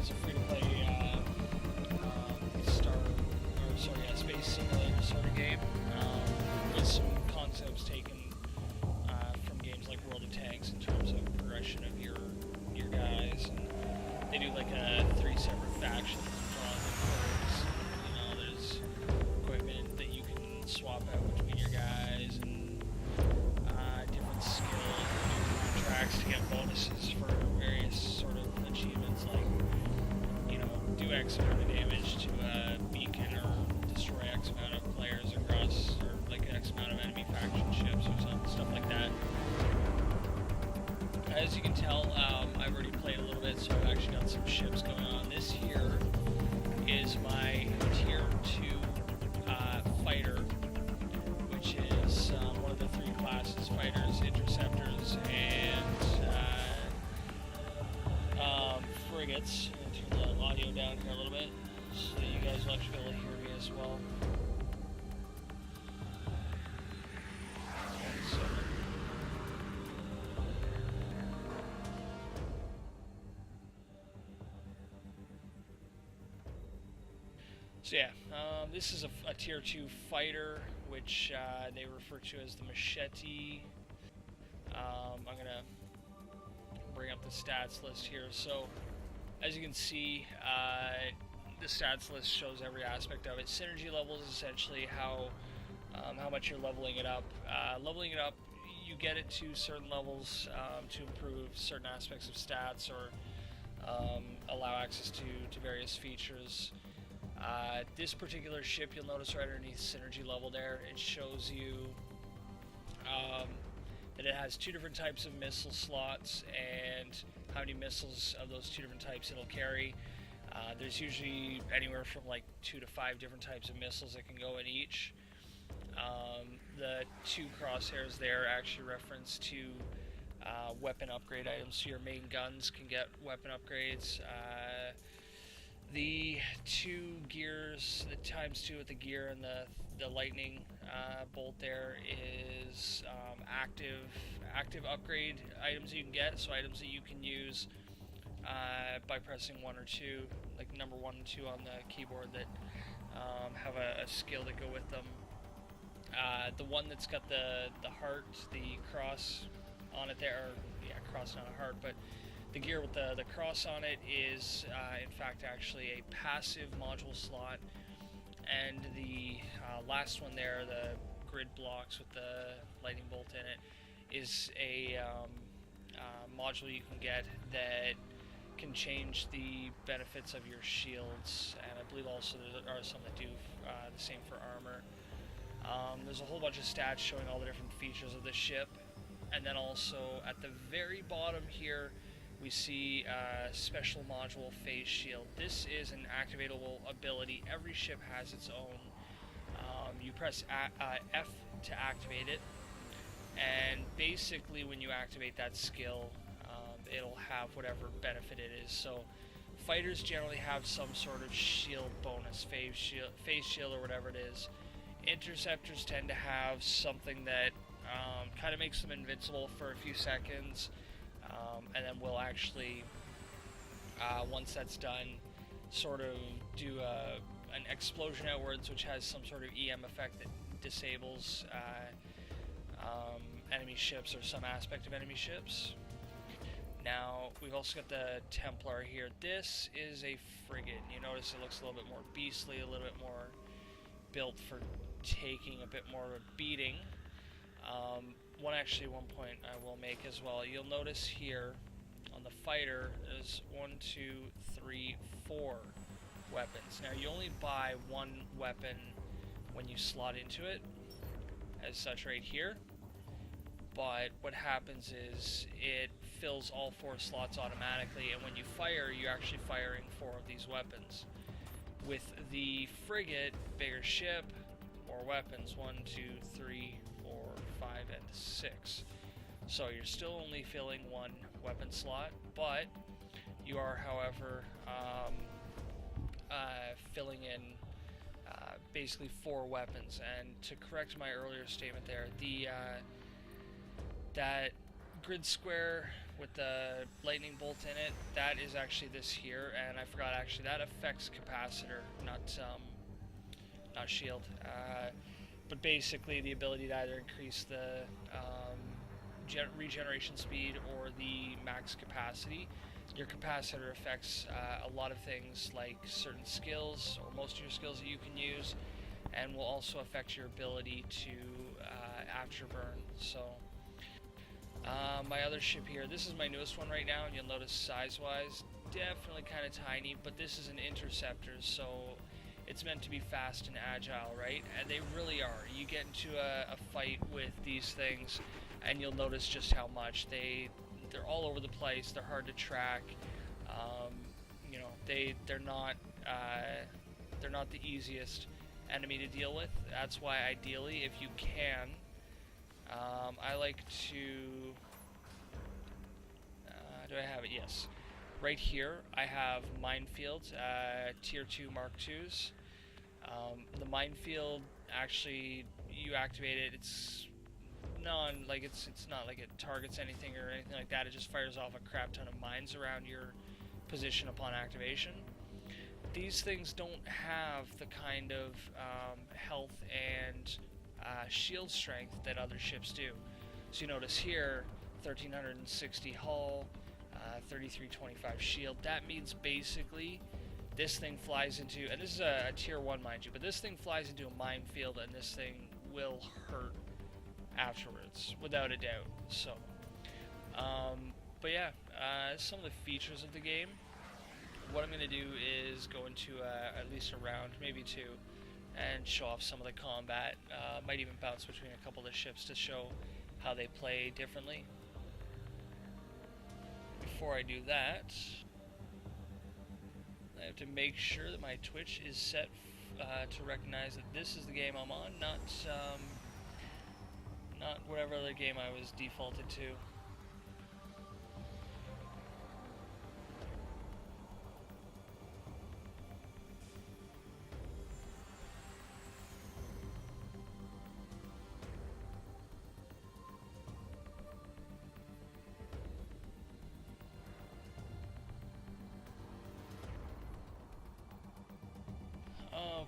is a free-to-play space simulator sort of game, with some concepts taken from games like World of Tanks in terms of progression of your guys, and they do like 3 separate factions drawn curves. You know, there's equipment that you can swap out between your guys, and different skills, new contracts to get bonuses for various sort of achievements, like, you know, do X amount of damage to a beacon, or destroy X amount of players across, or like X amount of enemy faction ships, or stuff like that. As you can tell, I've already played a little bit, so I've actually got some ships going on. This here is my tier 2 fighter, which is one of the 3 classes: fighters, interceptors, and frigates. I'm going to turn the audio down here a little bit, so you guys will actually be able to hear me as well. So yeah, this is a tier 2 fighter, which they refer to as the machete. I'm going to bring up the stats list here. So, as you can see, the stats list shows every aspect of it. Synergy level is essentially how much you're leveling it up. Leveling it up, you get it to certain levels to improve certain aspects of stats, or allow access to various features. This particular ship, you'll notice right underneath synergy level there, it shows you that it has 2 different types of missile slots, and how many missiles of those 2 different types it'll carry. There's usually anywhere from like 2 to 5 different types of missiles that can go in each. The 2 crosshairs there actually reference to weapon upgrade items, so your main guns can get weapon upgrades. The 2 gears, the ×2 with the gear and the lightning bolt there is active upgrade items that you can get, so items that you can use by pressing 1 or 2, like number 1 and 2 on the keyboard, that have a skill that go with them. The one that's got the heart, the cross on it there, or, yeah, cross, not a heart, but the gear with the cross on it is, in fact, actually a passive module slot. And the last one there, the grid blocks with the lightning bolt in it, is a module you can get that can change the benefits of your shields. And I believe also there are some that do the same for armor. There's a whole bunch of stats showing all the different features of the ship. And then also at the very bottom here, we see special module phase shield. This is an activatable ability. Every ship has its own. You press F to activate it, and basically when you activate that skill, it'll have whatever benefit it is. So fighters generally have some sort of shield bonus, phase shield or whatever it is. Interceptors tend to have something that kind of makes them invincible for a few seconds. And then we'll actually, once that's done, sort of do an explosion outwards, which has some sort of EM effect that disables enemy ships, or some aspect of enemy ships. Now, we've also got the Templar here. This is a frigate. You notice it looks a little bit more beastly, a little bit more built for taking a bit more of a beating. One point I will make as well. You'll notice here on the fighter there's 1, 2, 3, 4 weapons. Now you only buy 1 weapon when you slot into it, as such right here. But what happens is it fills all 4 slots automatically, and when you fire, you're actually firing 4 of these weapons. With the frigate, bigger ship, more weapons, 1, 2, 3, 4, 5, and 6. So you're still only filling 1 weapon slot, but you are, however, filling in basically 4 weapons. And to correct my earlier statement there, that grid square with the lightning bolt in it, that is actually this here, and I forgot actually that affects capacitor, not shield. But basically, the ability to either increase the regeneration speed or the max capacity. Your capacitor affects a lot of things like certain skills or most of your skills that you can use, and will also affect your ability to afterburn. So my other ship here, this is my newest one right now, and you'll notice size-wise, definitely kind of tiny, but this is an interceptor, so it's meant to be fast and agile, right? And they really are. You get into a fight with these things, and you'll notice just how much they're all over the place. They're hard to track. You know, they're not the easiest enemy to deal with. That's why ideally, if you can, I like to. Do I have it? Yes. Right here, I have minefields, tier 2 Mark IIs. The minefield, actually, you activate it. It's not like it targets anything or anything like that. It just fires off a crap ton of mines around your position upon activation. These things don't have the kind of health and shield strength that other ships do. So you notice here, 1360 hull, 3325 shield. That means basically this thing flies into, and this is a tier 1 mind you, but this thing flies into a minefield and this thing will hurt afterwards, without a doubt. So, but yeah, some of the features of the game. What I'm going to do is go into at least a round, maybe two, and show off some of the combat. Might even bounce between a couple of the ships to show how they play differently. Before I do that, I have to make sure that my Twitch is set to recognize that this is the game I'm on, not whatever other game I was defaulted to.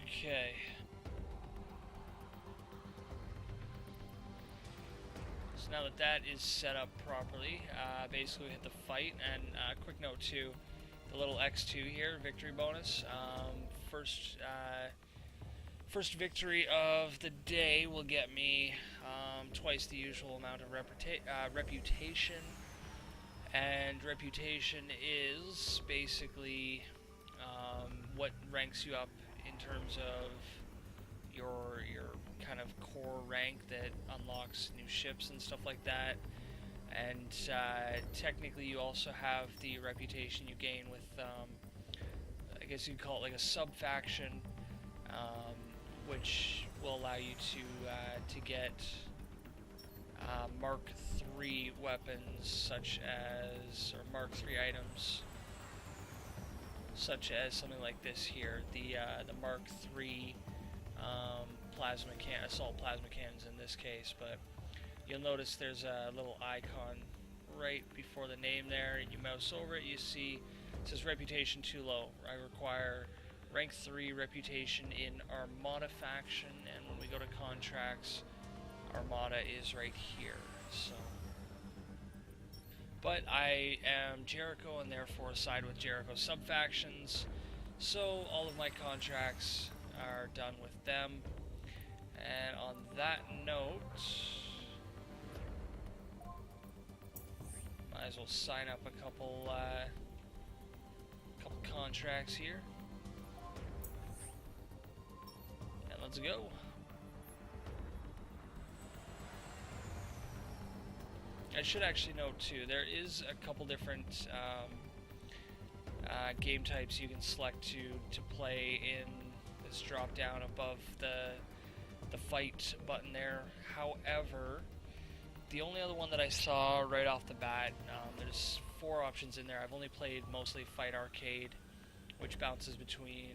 Okay. So now that that is set up properly, basically we hit the fight, and quick note too, the little X2 here, victory bonus, first victory of the day will get me twice the usual amount of reputation, and reputation is basically what ranks you up in terms of your kind of core rank that unlocks new ships and stuff like that. And technically you also have the reputation you gain with, I guess you'd call it like a sub-faction, which will allow you to get Mark III weapons, such as, or Mark III items, such as something like this here, the Mark III assault plasma cannons in this case. But you'll notice there's a little icon right before the name there, and you mouse over it, you see it says reputation too low. I require rank 3 reputation in Armada faction, and when we go to contracts, Armada is right here. So, but I am Jericho and therefore side with Jericho sub-factions, so all of my contracts are done with them. And on that note, might as well sign up a couple contracts here, and let's go. I should actually note too, there is a couple different game types you can select to play in this drop down above the fight button there. However, the only other one that I saw right off the bat, there's 4 options in there. I've only played mostly Fight Arcade, which bounces between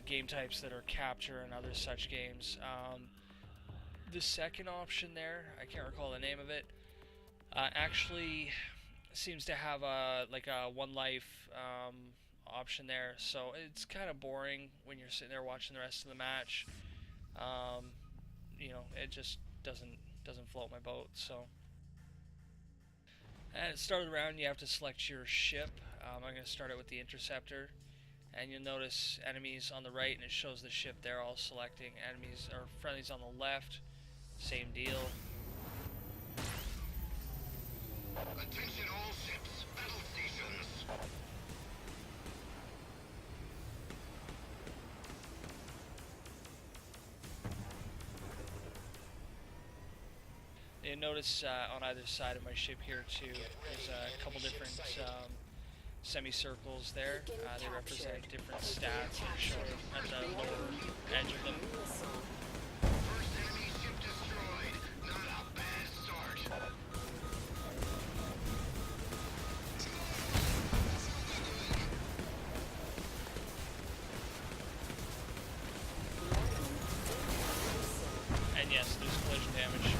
game types that are capture and other such games. The second option there, I can't recall the name of it, Actually seems to have a like a one life option there, so it's kind of boring when you're sitting there watching the rest of the match. Um, it just doesn't float my boat. So at the start of the round, you have to select your ship. I'm going to start it with the interceptor, and you'll notice enemies on the right, and it shows the ship there all selecting. Enemies or friendlies on the left, same deal. Attention all ships, battle stations. You notice on either side of my ship here too, there's a couple different semicircles there. They represent different stats that are shown at the lower edge of them. First enemy ship destroyed. Not a bad start. And yes, there's collision damage.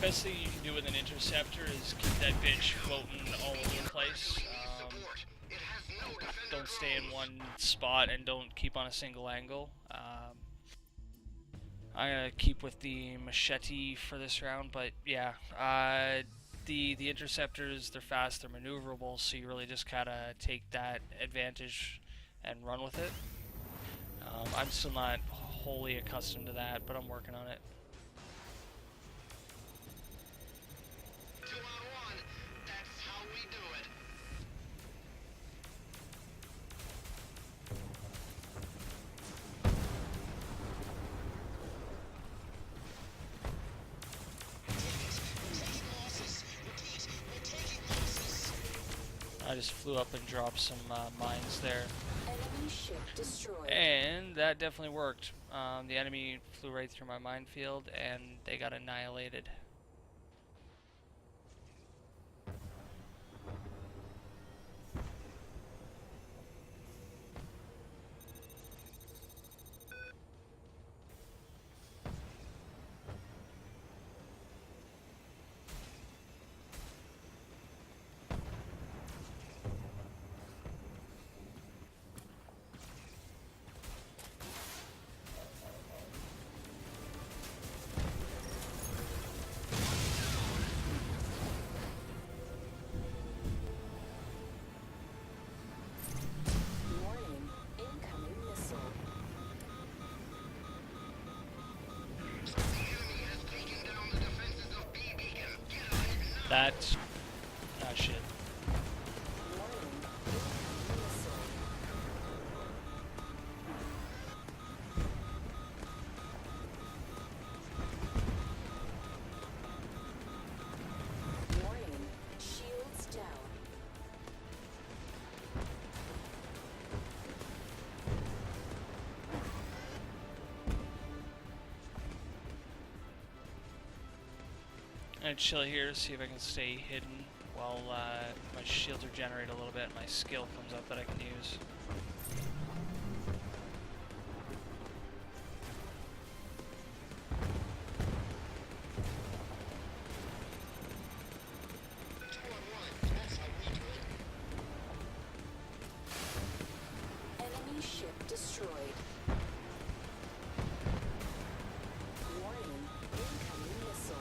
Best thing you can do with an interceptor is keep that bitch floating all over the place. Don't stay in one spot and don't keep on a single angle. I'm gonna keep with the machete for this round, but yeah, the interceptors, they're fast, they're maneuverable, so you really just gotta take that advantage and run with it. I'm still not wholly accustomed to that, but I'm working on it. I just flew up and dropped some mines there. Enemy ship destroyed. And that definitely worked. The enemy flew right through my minefield and they got annihilated. That's... ah, shit. Warning, shields down. I'm gonna chill here, see if I can stay hidden while my shields regenerate a little bit and my skill comes up that I can use. Enemy ship destroyed. Warning, incoming missile.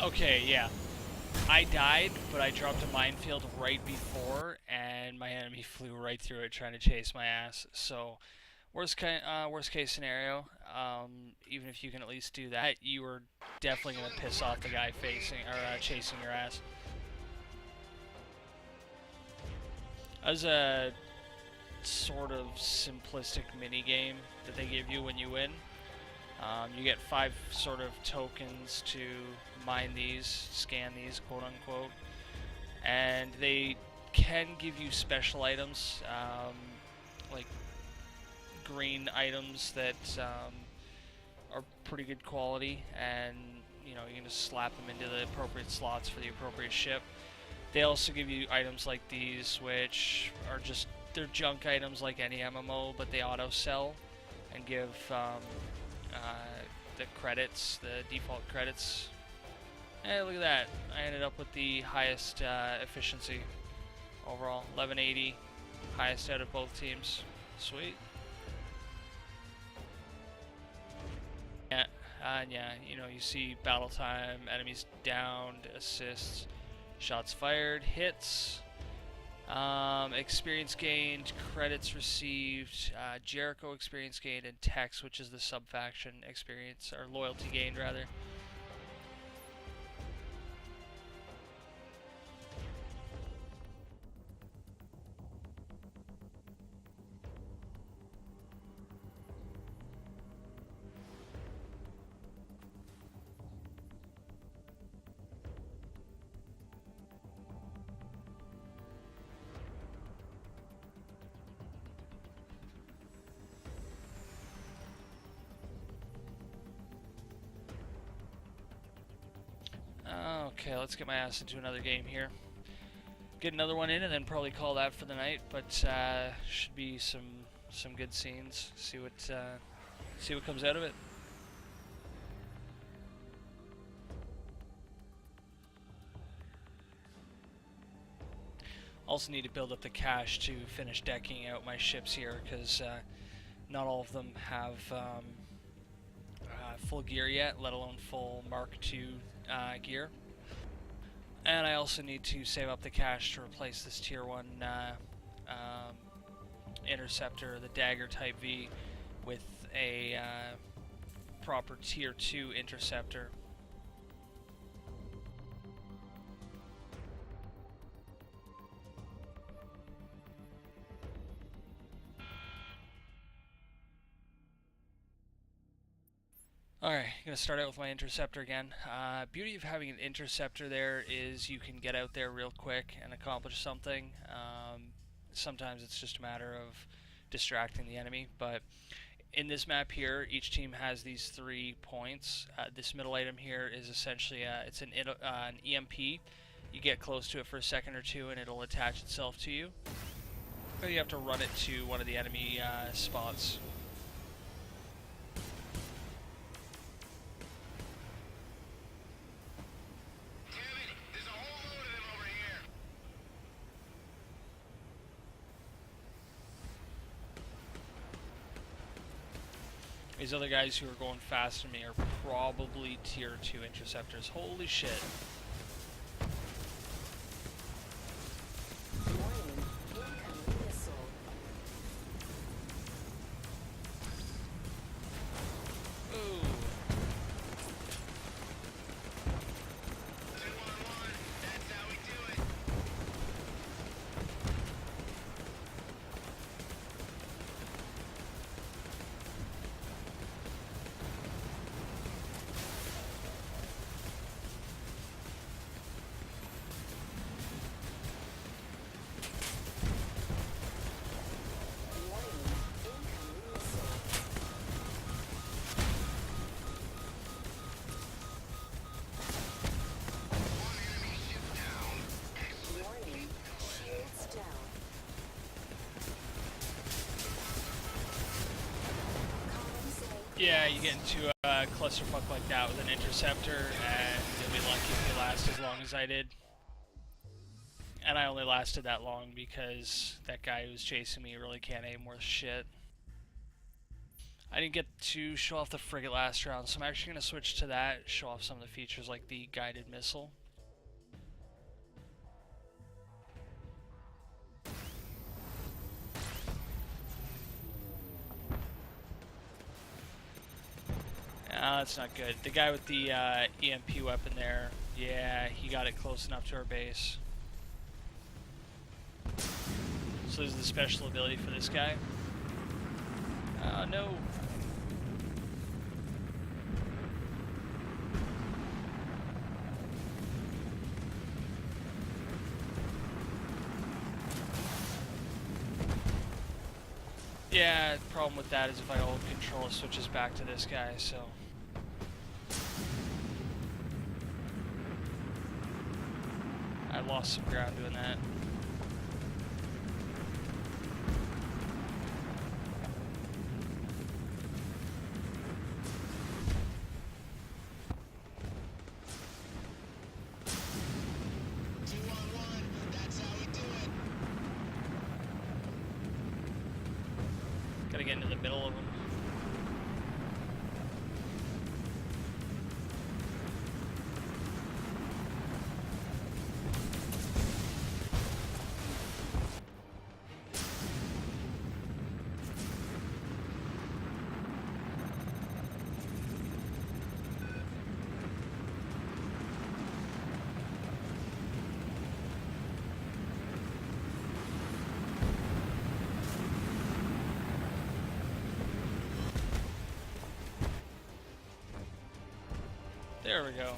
Okay, yeah. I died, but I dropped a minefield right before, and my enemy flew right through it trying to chase my ass. So, worst case scenario, even if you can at least do that, you are definitely gonna piss off the guy facing or chasing your ass. As a sort of simplistic mini game that they give you when you win. You get 5 sort of tokens to mine these, scan these, quote unquote, and they can give you special items, like green items that are pretty good quality, and you know, you can just slap them into the appropriate slots for the appropriate ship. They also give you items like these, which are just, they're junk items like any MMO, but they auto sell and give the credits, the default credits. Hey, look at that. I ended up with the highest efficiency overall, 1180, highest out of both teams. Sweet. Yeah, and yeah, you know, you see battle time, enemies downed, assists, shots fired, hits, experience gained, credits received, Jericho experience gained, and Tex, which is the sub-faction experience, or loyalty gained rather. Okay, let's get my ass into another game here. Get another one in, and then probably call that for the night. But should be some good scenes. See what comes out of it. Also need to build up the cash to finish decking out my ships here, because not all of them have full gear yet, let alone full Mark II gear. And I also need to save up the cash to replace this Tier 1 interceptor, the Dagger Type V, with a proper Tier 2 interceptor. Alright, I'm going to start out with my interceptor again. Beauty of having an interceptor there is you can get out there real quick and accomplish something. Sometimes it's just a matter of distracting the enemy, but in this map here, each team has these 3 points. This middle item here is essentially it's an EMP. You get close to it for a second or two and it'll attach itself to you. But you have to run it to one of the enemy spots. These other guys who are going faster than me are probably Tier 2 interceptors. Holy shit. Warning, incoming missile. Ooh. 2-on-1, that's how we do it. Warning, incoming missile. One enemy ship down. Excellent. Warning, shields down. Comms and Yeah, you get into a clusterfuck like that with an interceptor, and you'll be lucky if you last as long as I did. And I only lasted that long because that guy who was chasing me really can't aim worth shit. I didn't get to show off the frigate last round, so I'm actually going to switch to that, show off some of the features like the guided missile. That's not good. The guy with the EMP weapon there, yeah, he got it close enough to our base. So there's the special ability for this guy. Oh no. Yeah, the problem with that is if I hold control, it switches back to this guy, so. I lost some ground doing that. Gotta get into the middle of them. There we go.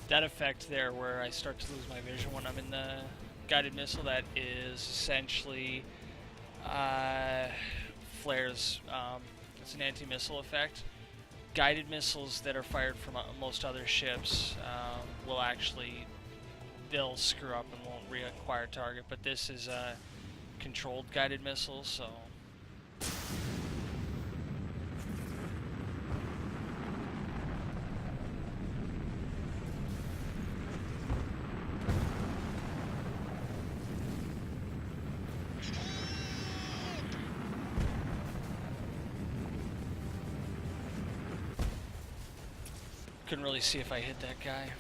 That effect there where I start to lose my vision when I'm in the guided missile, that is essentially flares. It's an anti-missile effect. Guided missiles that are fired from most other ships will actually, they'll screw up and won't reacquire target, but this is a controlled guided missile, so. Couldn't really see if I hit that guy.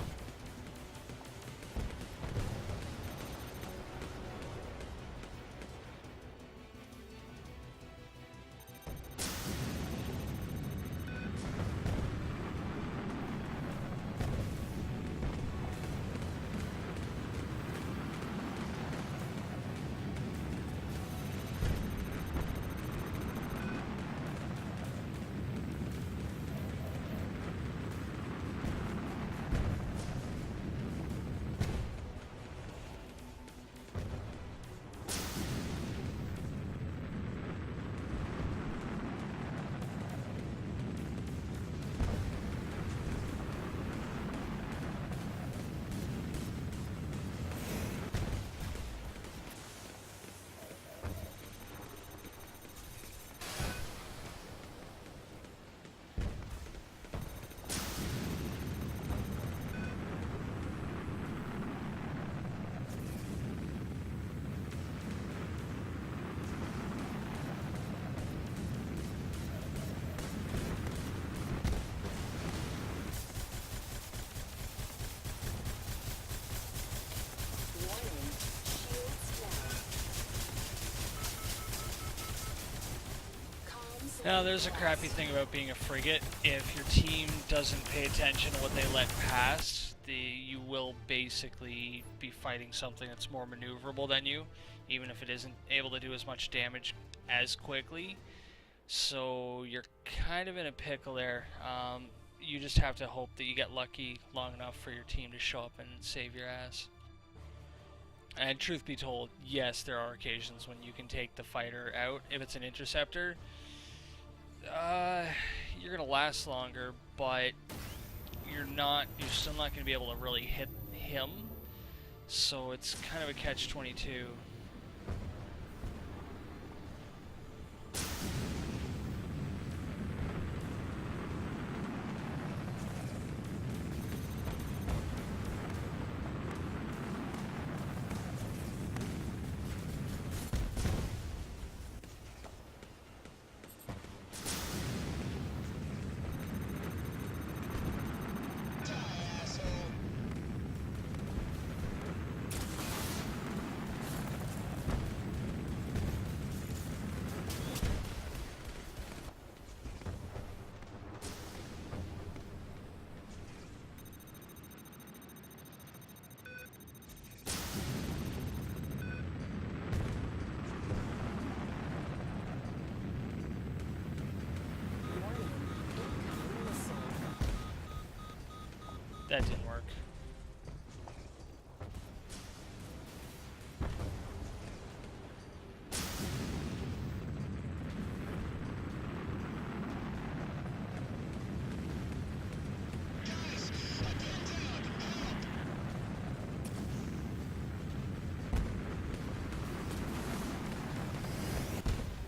Now, there's a crappy thing about being a frigate. If your team doesn't pay attention to what they let pass, you will basically be fighting something that's more maneuverable than you, even if it isn't able to do as much damage as quickly. So you're kind of in a pickle there. You just have to hope that you get lucky long enough for your team to show up and save your ass. And truth be told, yes, there are occasions when you can take the fighter out. If it's an interceptor, you're gonna last longer, but you're still not gonna be able to really hit him. So it's kind of a catch-22. That didn't work.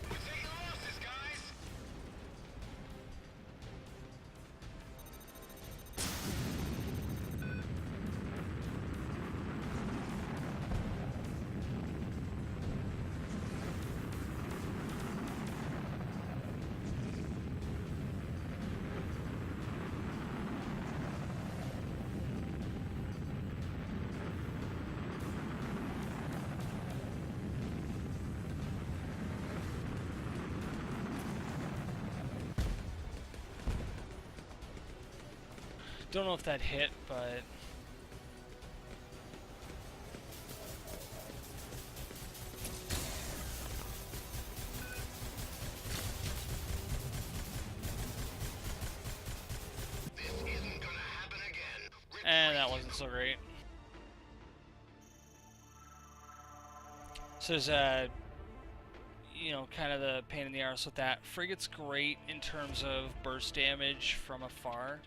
We're taking losses, guys. Don't know if that hit, but This isn't gonna happen again. and that wasn't so great. So there's kind of the pain in the arse with that. Frigate's great in terms of burst damage from afar.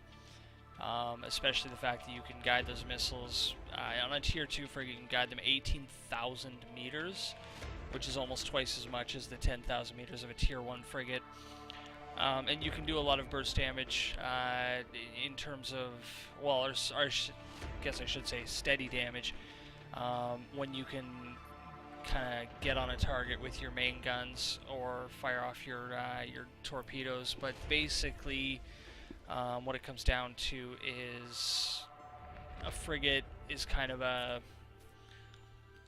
Especially the fact that you can guide those missiles. On a tier 2 frigate, you can guide them 18,000 meters, which is almost twice as much as the 10,000 meters of a tier 1 frigate. And you can do a lot of burst damage in terms of, well, guess I should say steady damage, when you can kind of get on a target with your main guns or fire off your torpedoes. But basically, what it comes down to is a frigate is kind of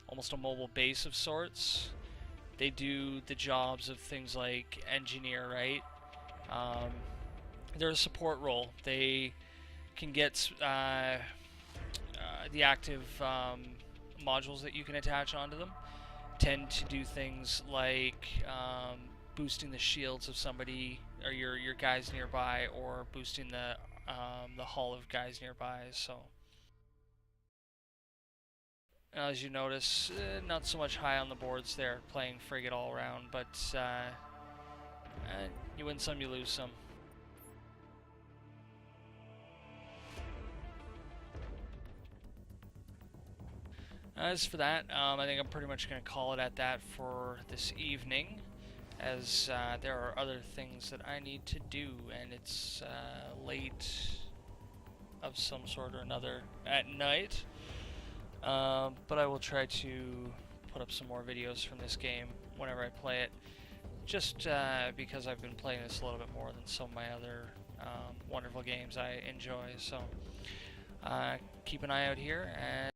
almost a mobile base of sorts. They do the jobs of things like engineer, right? They're a support role. They can get the active modules that you can attach onto them tend to do things like boosting the shields of somebody or your guys nearby, or boosting the hull of guys nearby. So as you notice, not so much high on the boards there, playing frigate all around, but you win some, you lose some. As for that, I think I'm pretty much going to call it at that for this evening, as there are other things that I need to do, and it's late of some sort or another at night. But I will try to put up some more videos from this game whenever I play it, just because I've been playing this a little bit more than some of my other wonderful games I enjoy. So keep an eye out here, and